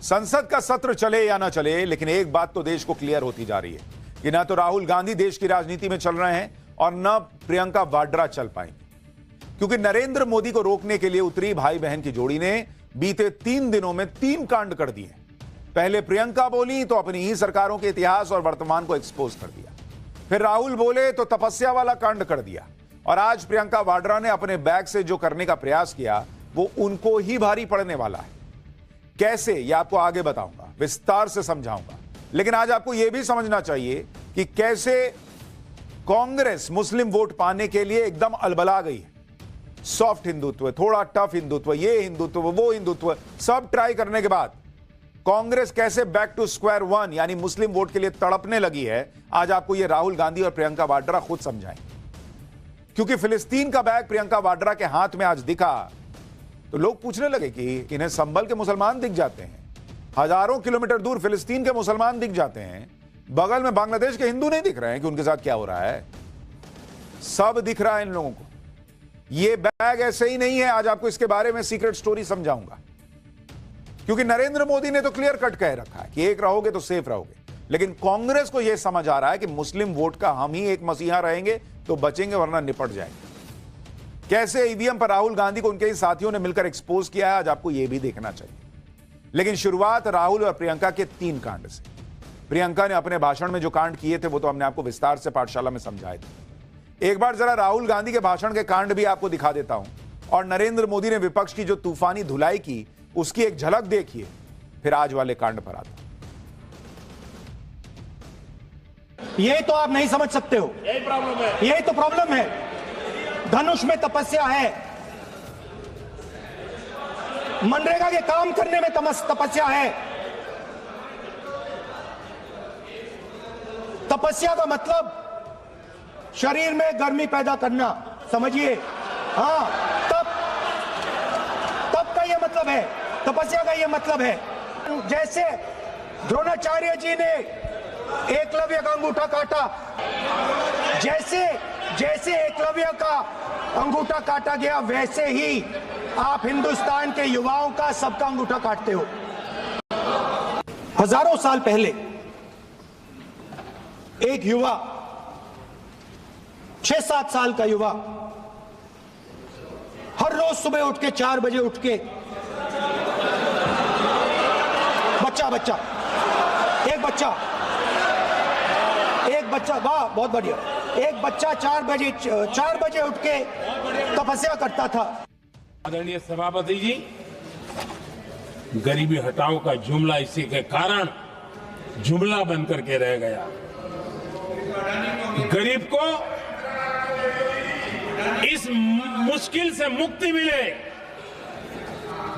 संसद का सत्र चले या ना चले, लेकिन एक बात तो देश को क्लियर होती जा रही है कि ना तो राहुल गांधी देश की राजनीति में चल रहे हैं और न प्रियंका वाड्रा चल पाएंगी, क्योंकि नरेंद्र मोदी को रोकने के लिए उतरी भाई बहन की जोड़ी ने बीते 3 दिनों में 3 कांड कर दिए। पहले प्रियंका बोली तो अपनी ही सरकारों के इतिहास और वर्तमान को एक्सपोज कर दिया, फिर राहुल बोले तो तपस्या वाला कांड कर दिया, और आज प्रियंका वाड्रा ने अपने बैग से जो करने का प्रयास किया वो उनको ही भारी पड़ने वाला है। कैसे, यह आपको आगे बताऊंगा, विस्तार से समझाऊंगा। लेकिन आज आपको यह भी समझना चाहिए कि कैसे कांग्रेस मुस्लिम वोट पाने के लिए एकदम अलबला गई है। सॉफ्ट हिंदुत्व, थोड़ा टफ हिंदुत्व, ये हिंदुत्व वो हिंदुत्व, सब ट्राई करने के बाद कांग्रेस कैसे बैक टू स्क्वायर वन यानी मुस्लिम वोट के लिए तड़पने लगी है, आज आपको यह राहुल गांधी और प्रियंका वाड्रा खुद समझाएंगे। क्योंकि फिलिस्तीन का बैग प्रियंका वाड्रा के हाथ में आज दिखा तो लोग पूछने लगे कि इन्हें संभल के मुसलमान दिख जाते हैं, हजारों किलोमीटर दूर फिलिस्तीन के मुसलमान दिख जाते हैं, बगल में बांग्लादेश के हिंदू नहीं दिख रहे हैं कि उनके साथ क्या हो रहा है? सब दिख रहा है इन लोगों को। ये बैग ऐसे ही नहीं है, आज आपको इसके बारे में सीक्रेट स्टोरी समझाऊंगा। क्योंकि नरेंद्र मोदी ने तो क्लियर कट कह रखा है कि एक रहोगे तो सेफ रहोगे, लेकिन कांग्रेस को यह समझ आ रहा है कि मुस्लिम वोट का हम ही एक मसीहा रहेंगे तो बचेंगे, वरना निपट जाएंगे। कैसे ईवीएम पर राहुल गांधी को उनके ही साथियों ने मिलकर एक्सपोज किया है, आज आपको यह भी देखना चाहिए। लेकिन शुरुआत राहुल और प्रियंका के 3 कांड से। प्रियंका ने अपने भाषण में जो कांड किए थे वो तो हमने आपको विस्तार से पाठशाला में समझाए थे। एक बार जरा राहुल गांधी के भाषण के कांड भी आपको दिखा देता हूं, और नरेंद्र मोदी ने विपक्ष की जो तूफानी धुलाई की उसकी एक झलक देखिए, फिर आज वाले कांड पर आता। यही तो आप नहीं समझ सकते हो, यही प्रॉब्लम है, यही तो प्रॉब्लम है। धनुष में तपस्या है, मनरेगा के काम करने में तपस्या है। तपस्या का मतलब शरीर में गर्मी पैदा करना, समझिए। हाँ, तब का यह मतलब है, तपस्या का यह मतलब है। जैसे द्रोणाचार्य जी ने एकलव्य का अंगूठा काटा, जैसे एकलव्य का अंगूठा काटा गया, वैसे ही आप हिंदुस्तान के युवाओं का सबका अंगूठा काटते हो। हजारों साल पहले एक युवा, 6-7 साल का युवा, हर रोज सुबह उठ के 4 बजे उठ के एक बच्चा, वाह बहुत बढ़िया, एक बच्चा 4 बजे उठ के तपस्या करता था। आदरणीय सभापति जी, गरीबी हटाओ का जुमला इसी के कारण जुमला बनकर के रह गया। गरीब को इस मुश्किल से मुक्ति मिले,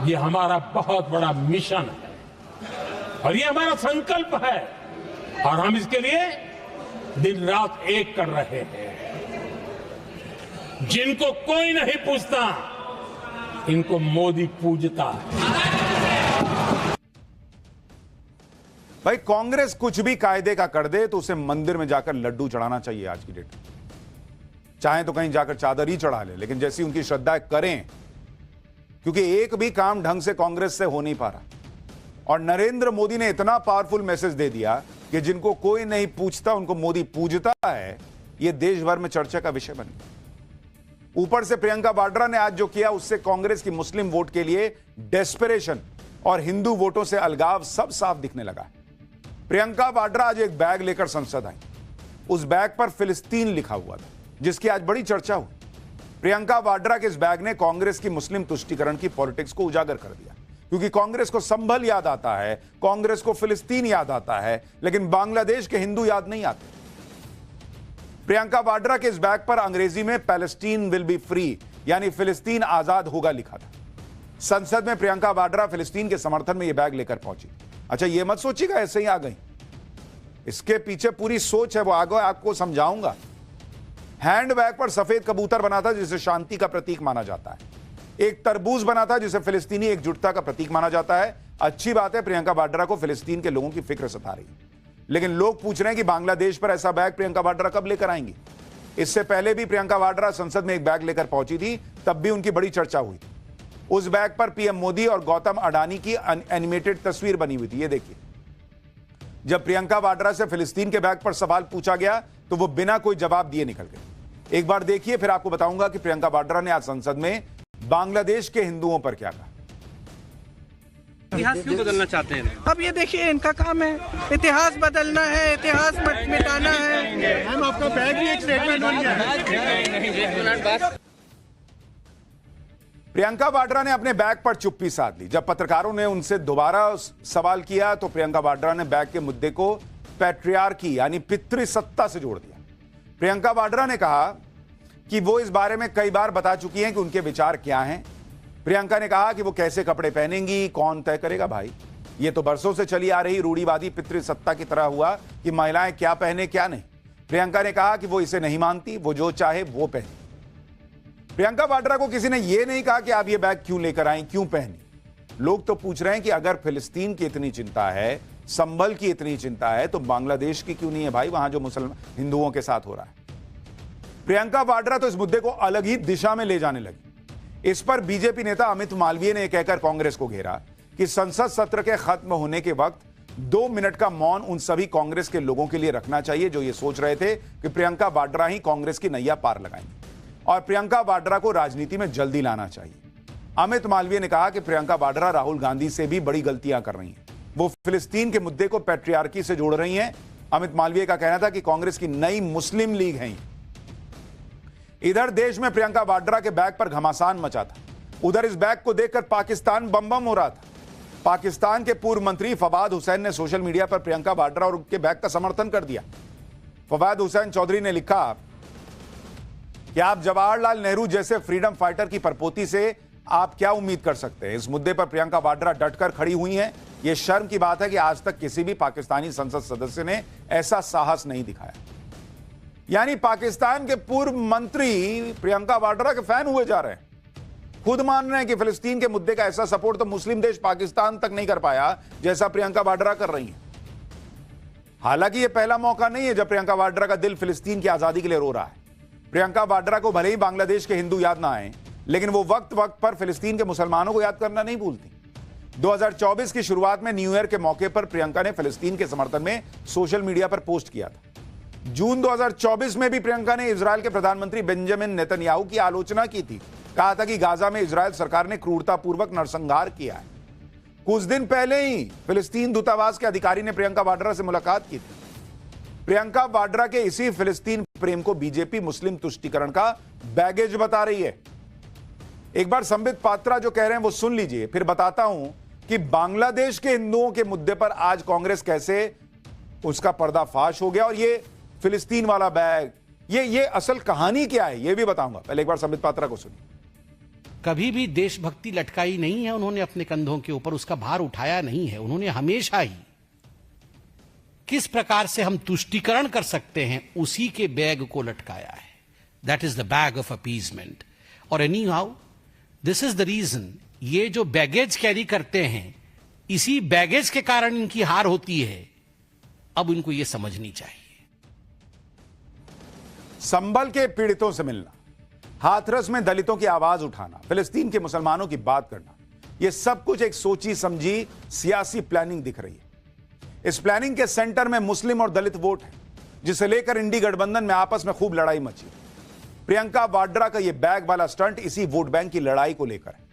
ये हमारा बहुत बड़ा मिशन है और ये हमारा संकल्प है, और हम इसके लिए दिन रात एक कर रहे हैं। जिनको कोई नहीं पूछता, इनको मोदी पूजता है। भाई, कांग्रेस कुछ भी कायदे का कर दे तो उसे मंदिर में जाकर लड्डू चढ़ाना चाहिए आज की डेट में। चाहे तो कहीं जाकर चादर ही चढ़ा ले, लेकिन जैसी उनकी श्रद्धा करें, क्योंकि एक भी काम ढंग से कांग्रेस से हो नहीं पा रहा। और नरेंद्र मोदी ने इतना पावरफुल मैसेज दे दिया कि जिनको कोई नहीं पूछता उनको मोदी पूजता है, यह देश भर में चर्चा का विषय बन गया। ऊपर से प्रियंका वाड्रा ने आज जो किया, उससे कांग्रेस की मुस्लिम वोट के लिए डेस्परेशन और हिंदू वोटों से अलगाव सब साफ दिखने लगा। प्रियंका वाड्रा आज एक बैग लेकर संसद आई। उस बैग पर फिलिस्तीन लिखा हुआ था, जिसकी आज बड़ी चर्चा हुई। प्रियंका वाड्रा के इस बैग ने कांग्रेस की मुस्लिम तुष्टीकरण की पॉलिटिक्स को उजागर कर दिया, क्योंकि कांग्रेस को संभल याद आता है, कांग्रेस को फिलिस्तीन याद आता है, लेकिन बांग्लादेश के हिंदू याद नहीं आते। प्रियंका वाड्रा के इस बैग पर अंग्रेजी में पैलेस्टीन विल बी फ्री यानी फिलिस्तीन आजाद होगा लिखा था। संसद में प्रियंका वाड्रा फिलिस्तीन के समर्थन में यह बैग लेकर पहुंची। अच्छा, यह मत सोचिएगा ऐसे ही आ गई, इसके पीछे पूरी सोच है, वो आगे आपको समझाऊंगा। हैंड बैग पर सफेद कबूतर बना था, जिसे शांति का प्रतीक माना जाता है। एक तरबूज बना था, जिसे फिलिस्तीनी एकजुटता का प्रतीक माना जाता है। अच्छी बात है, प्रियंका वाड्रा को फिलिस्तीन के लोगों की फिक्र सता रही है, लेकिन लोग पूछ रहे हैं कि बांग्लादेश पर ऐसा बैग प्रियंका वाड्रा कब लेकर आएंगी। इससे पहले भी प्रियंका वाड्रा संसद में एक बैग लेकर पहुंची थी, तब भी उनकी बड़ी चर्चा हुई थी। उस बैग पर पीएम मोदी और गौतम अडानी की एनिमेटेड तस्वीर बनी हुई थी। ये देखिए, जब प्रियंका वाड्रा से फिलिस्तीन के बैग पर सवाल पूछा गया तो वो बिना कोई जवाब दिए निकल गए। एक बार देखिए, फिर आपको बताऊंगा कि प्रियंका वाड्रा ने आज संसद में बांग्लादेश के हिंदुओं पर क्या कहा। इतिहास क्यों बदलना चाहते हैं? अब ये देखिए, इनका काम है, इतिहास बदलना है, इतिहास मिटाना है। हम आपका बैग भी एक स्टेटमेंट बन गया। प्रियंका वाड्रा ने अपने बैग पर चुप्पी साध ली। जब पत्रकारों ने उनसे दोबारा सवाल किया तो प्रियंका वाड्रा ने बैग के मुद्दे को पैट्रियार्की यानी पितृसत्ता से जोड़ दिया। प्रियंका वाड्रा ने कहा कि वो इस बारे में कई बार बता चुकी हैं कि उनके विचार क्या हैं। प्रियंका ने कहा कि वो कैसे कपड़े पहनेंगी कौन तय करेगा। भाई, ये तो बरसों से चली आ रही रूढ़िवादी पितृसत्ता की तरह हुआ कि महिलाएं क्या पहने क्या नहीं। प्रियंका ने कहा कि वो इसे नहीं मानती, वो जो चाहे वो पहने। प्रियंका वाड्रा को किसी ने यह नहीं कहा कि आप ये बैग क्यों लेकर आई, क्यों पहनी। लोग तो पूछ रहे हैं कि अगर फिलिस्तीन की इतनी चिंता है, संभल की इतनी चिंता है, तो बांग्लादेश की क्यों नहीं है भाई, वहां जो मुसलमान हिंदुओं के साथ हो रहा है। प्रियंका वाड्रा तो इस मुद्दे को अलग ही दिशा में ले जाने लगी। इस पर बीजेपी नेता अमित मालवीय ने कहकर कांग्रेस को घेरा कि संसद सत्र के खत्म होने के वक्त 2 मिनट का मौन उन सभी कांग्रेस के लोगों के लिए रखना चाहिए जो ये सोच रहे थे कि प्रियंका वाड्रा ही कांग्रेस की नैया पार लगाएंगे और प्रियंका वाड्रा को राजनीति में जल्दी लाना चाहिए। अमित मालवीय ने कहा कि प्रियंका वाड्रा राहुल गांधी से भी बड़ी गलतियां कर रही हैं। वो फिलिस्तीन के मुद्दे को पैट्रियार्की से जोड़ रही हैं। अमित मालवीय का कहना था कि कांग्रेस की नई मुस्लिम लीग है। इधर देश में प्रियंका वाड्रा के बैग पर घमासान मचा था, उधर इस बैग को देखकर पाकिस्तान बम बम हो रहा था। पाकिस्तान के पूर्व मंत्री फवाद हुसैन ने सोशल मीडिया पर प्रियंका वाड्रा और उनके बैग का समर्थन कर दिया। फवाद हुसैन चौधरी ने लिखा कि आप जवाहरलाल नेहरू जैसे फ्रीडम फाइटर की परपोती से आप क्या उम्मीद कर सकते हैं। इस मुद्दे पर प्रियंका वाड्रा डटकर खड़ी हुई हैं। यह शर्म की बात है कि आज तक किसी भी पाकिस्तानी संसद सदस्य ने ऐसा साहस नहीं दिखाया। यानी पाकिस्तान के पूर्व मंत्री प्रियंका वाड्रा के फैन हुए जा रहे हैं। खुद मान रहे हैं कि फिलिस्तीन के मुद्दे का ऐसा सपोर्ट तो मुस्लिम देश पाकिस्तान तक नहीं कर पाया जैसा प्रियंका वाड्रा कर रही हैं। हालांकि यह पहला मौका नहीं है जब प्रियंका वाड्रा का दिल फिलिस्तीन की आजादी के लिए रो रहा है। प्रियंका वाड्रा को भले ही बांग्लादेश के हिंदू याद ना आए, लेकिन वो वक्त वक्त पर फिलिस्तीन के मुसलमानों को याद करना नहीं भूलती। 2024 की शुरुआत में न्यू ईयर के मौके पर प्रियंका ने फिलिस्तीन के समर्थन में सोशल मीडिया पर पोस्ट किया था। जून 2024 में भी प्रियंका ने इजरायल के प्रधानमंत्री बेंजामिन नेतन्याहू की आलोचना की थी। कहा था कि गाजा में इजरायल सरकार ने क्रूरतापूर्वक नरसंहार किया है। कुछ दिन पहले ही फिलिस्तीन दूतावास के अधिकारी ने प्रियंका वाड्रा से मुलाकात की थी। प्रियंका वाड्रा के इसी फिलिस्तीन प्रेम को बीजेपी मुस्लिम तुष्टीकरण का बैगेज बता रही है। एक बार संबित पात्रा जो कह रहे हैं वो सुन लीजिए, फिर बताता हूं कि बांग्लादेश के हिंदुओं के मुद्दे पर आज कांग्रेस कैसे उसका पर्दाफाश हो गया और ये फिलिस्तीन वाला बैग, ये असल कहानी क्या है ये भी बताऊंगा। पहले एक बार संबित पात्रा को सुनिए। कभी भी देशभक्ति लटकाई नहीं है उन्होंने अपने कंधों के ऊपर, उसका भार उठाया नहीं है। उन्होंने हमेशा ही किस प्रकार से हम तुष्टीकरण कर सकते हैं उसी के बैग को लटकाया है। That is the bag of appeasement. और anyhow this is the reason, ये जो बैगेज कैरी करते हैं इसी बैगेज के कारण इनकी हार होती है। अब इनको यह समझनी चाहिए। संभल के पीड़ितों से मिलना, हाथरस में दलितों की आवाज उठाना, फिलिस्तीन के मुसलमानों की बात करना, यह सब कुछ एक सोची समझी सियासी प्लानिंग दिख रही है। इस प्लानिंग के सेंटर में मुस्लिम और दलित वोट है, जिसे लेकर इंडी गठबंधन में आपस में खूब लड़ाई मची। प्रियंका वाड्रा का यह बैग वाला स्टंट इसी वोट बैंक की लड़ाई को लेकर है।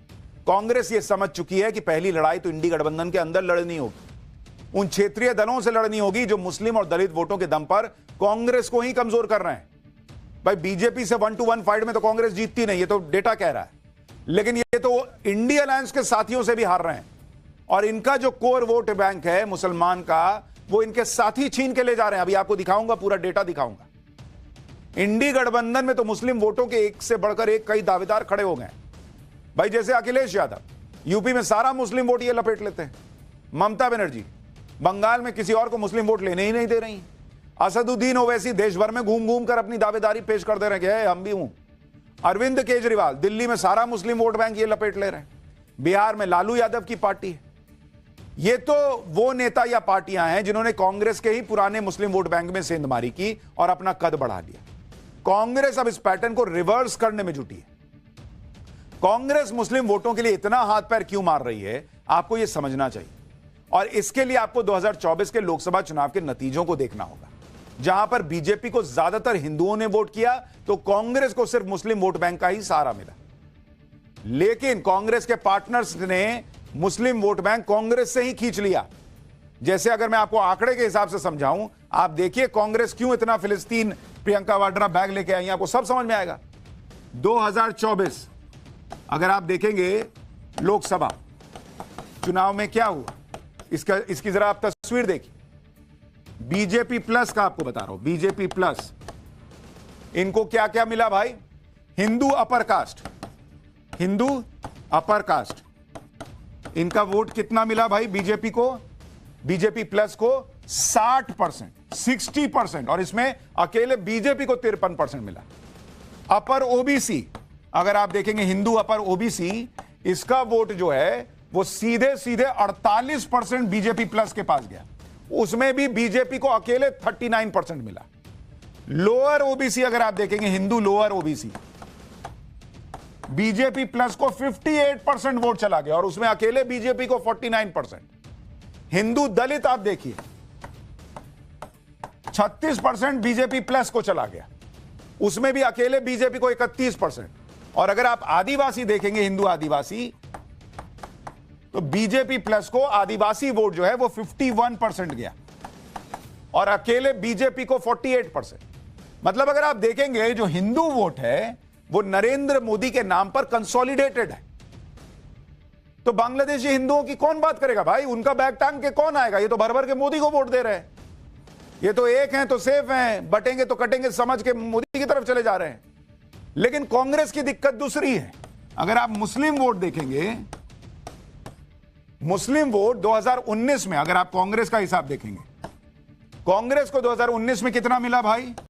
कांग्रेस यह समझ चुकी है कि पहली लड़ाई तो इंडी गठबंधन के अंदर लड़नी होगी, उन क्षेत्रीय दलों से लड़नी होगी जो मुस्लिम और दलित वोटों के दम पर कांग्रेस को ही कमजोर कर रहे हैं। भाई, बीजेपी से 1-to-1 फाइट में तो कांग्रेस जीतती नहीं, ये तो डेटा कह रहा है। लेकिन ये तो इंडी अलायंस के साथियों से भी हार रहे हैं और इनका जो कोर वोट बैंक है मुसलमान का, वो इनके साथी छीन के ले जा रहे हैं। अभी आपको दिखाऊंगा, पूरा डेटा दिखाऊंगा। इंडी गठबंधन में तो मुस्लिम वोटों के एक से बढ़कर एक कई दावेदार खड़े हो गए। भाई, जैसे अखिलेश यादव, यूपी में सारा मुस्लिम वोट ये लपेट लेते हैं। ममता बनर्जी बंगाल में किसी और को मुस्लिम वोट लेने ही नहीं दे रही। असदुद्दीन ओवैसी देश भर में घूम घूम कर अपनी दावेदारी पेश कर दे रहे हैं, हम भी हूं। अरविंद केजरीवाल दिल्ली में सारा मुस्लिम वोट बैंक ये लपेट ले रहे हैं। बिहार में लालू यादव की पार्टी है। ये तो वो नेता या पार्टियां हैं जिन्होंने कांग्रेस के ही पुराने मुस्लिम वोट बैंक में सेंधमारी की और अपना कद बढ़ा लिया। कांग्रेस अब इस पैटर्न को रिवर्स करने में जुटी है। कांग्रेस मुस्लिम वोटों के लिए इतना हाथ पैर क्यों मार रही है, आपको यह समझना चाहिए। और इसके लिए आपको 2024 के लोकसभा चुनाव के नतीजों को देखना होगा, जहां पर बीजेपी को ज्यादातर हिंदुओं ने वोट किया तो कांग्रेस को सिर्फ मुस्लिम वोट बैंक का ही सहारा मिला। लेकिन कांग्रेस के पार्टनर्स ने मुस्लिम वोट बैंक कांग्रेस से ही खींच लिया। जैसे अगर मैं आपको आंकड़े के हिसाब से समझाऊं, आप देखिए कांग्रेस क्यों इतना फिलिस्तीन प्रियंका वाड्रा बैग लेके आई, आपको सब समझ में आएगा। 2024 अगर आप देखेंगे लोकसभा चुनाव में क्या हुआ, इसकी जरा आप तस्वीर देखिए। बीजेपी प्लस का आपको बता रहा हूं, बीजेपी प्लस, इनको क्या क्या मिला भाई? Hindu upper caste, Hindu upper caste, इनका वोट कितना मिला भाई बीजेपी को? बीजेपी प्लस को 60%, 60%, और इसमें अकेले बीजेपी को 53% मिला। अपर ओबीसी अगर आप देखेंगे, हिंदू अपर ओबीसी, इसका वोट जो है वो सीधे सीधे 48% बीजेपी प्लस के पास गया, उसमें भी बीजेपी को अकेले 39% मिला। लोअर ओबीसी अगर आप देखेंगे, Hindu lower OBC, BJP plus को 58% वोट चला गया और उसमें अकेले बीजेपी को 49%। हिंदू दलित आप देखिए, 36% बीजेपी प्लस को चला गया, उसमें भी अकेले बीजेपी को 31%। और अगर आप आदिवासी देखेंगे, हिंदू आदिवासी, तो बीजेपी प्लस को आदिवासी वोट जो है वो 51% गया और अकेले बीजेपी को 48%। मतलब अगर आप देखेंगे जो हिंदू वोट है वो नरेंद्र मोदी के नाम पर कंसोलिडेटेड है। तो बांग्लादेशी हिंदुओं की कौन बात करेगा भाई? उनका बैग टांग के कौन आएगा? ये तो भर भर के मोदी को वोट दे रहे हैं। ये तो एक हैं तो सेफ हैं, बटेंगे तो कटेंगे समझ के मोदी की तरफ चले जा रहे हैं। लेकिन कांग्रेस की दिक्कत दूसरी है। अगर आप मुस्लिम वोट देखेंगे, मुस्लिम वोट 2019 में अगर आप कांग्रेस का हिसाब देखेंगे, कांग्रेस को 2019 में कितना मिला भाई?